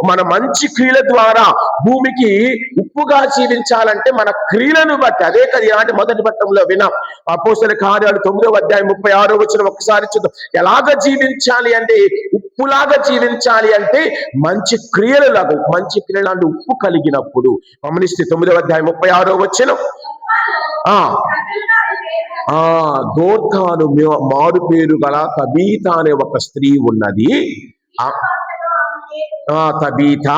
మన మంచి క్రియల ద్వారా భూమికి ఉప్పుగా జీవించాలంటే మన క్రియలను బట్టి. అదే కదా ఇలాంటి మొదటి పట్టణంలో విన్నాం. అపోస్తల కార్యాలు 9వ అధ్యాయం 36వ వచనం ఒకసారి చూద్దాం. ఎలాగ జీవించాలి అంటే, ఉప్పులాగా జీవించాలి అంటే మంచి క్రియలలాగా. మంచి క్రియలు అంటే ఉప్పు కలిగినప్పుడు గమనిస్తే 9వ అధ్యాయం 36వ వచనం. దోర్కాను మారు పేరు గల తబీతా అనే ఒక స్త్రీ ఉన్నది. తబీతా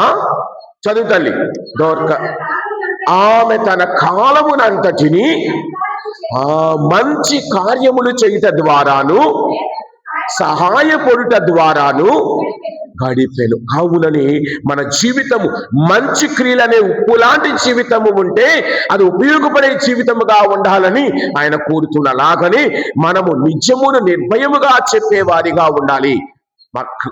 చదువు తల్లి. దోర్క ఆమె తన కాలమునంతటిని మంచి కార్యములు చేయుట ద్వారాను సహాయపడుట ద్వారాను గడిపెను. కావునని మన జీవితము మంచి క్రియలనే ఉప్పు లాంటి జీవితము ఉంటే అది ఉపయోగపడే జీవితముగా ఉండాలని ఆయన కోరుతున్నలాగని మనము నిజమును నిర్భయముగా చెప్పేవారిగా ఉండాలి.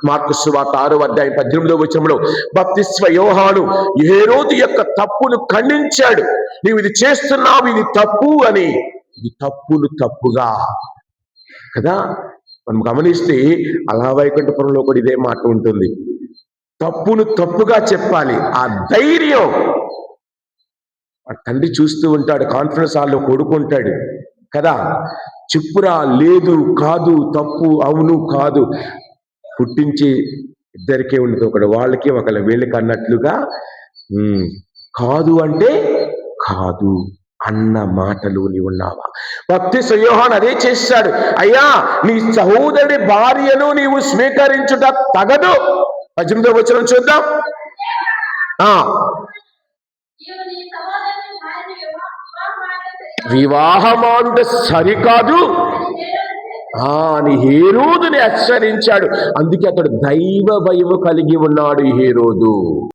మార్కు సువార్త 6వ అధ్యాయం 18వ వచనంలో బప్తిస్మ యోహాను హేరోదు యొక్క తప్పును ఖండించాడు. నీవు ఇది చేస్తున్నావు, ఇది తప్పు అని. ఇది తప్పును తప్పుగా కదా మనం గమనిస్తే అలా వైకుంఠపురంలో కూడా ఇదే మాట ఉంటుంది. తప్పును తప్పుగా చెప్పాలి. ఆ ధైర్యం తండ్రి చూస్తూ ఉంటాడు. కాన్ఫరెన్స్ హాల్లో కొడుకుంటాడు కదా, చెప్పురా, లేదు, కాదు, తప్పు, అవును, కాదు. పుట్టించి ఇద్దరికే ఉండదు, ఒకడు వాళ్ళకి ఒకళ్ళ వీళ్ళకి అన్నట్లుగా కాదు అంటే కాదు అన్న మాటలు నీవు ఉన్నావా? బప్తిస్మ యోహాను అదే చేశాడు. అయ్యా, నీ సహోదరుడి భార్యను నీవు స్వీకరించుట తగదు. 18వ వచనం చూద్దాం. వివాహమాడుట సరికాదు అని హేరోదుని హెచ్చరించాడు. అందుకే అతడు దైవ భయము కలిగి ఉన్నాడు హేరోదు.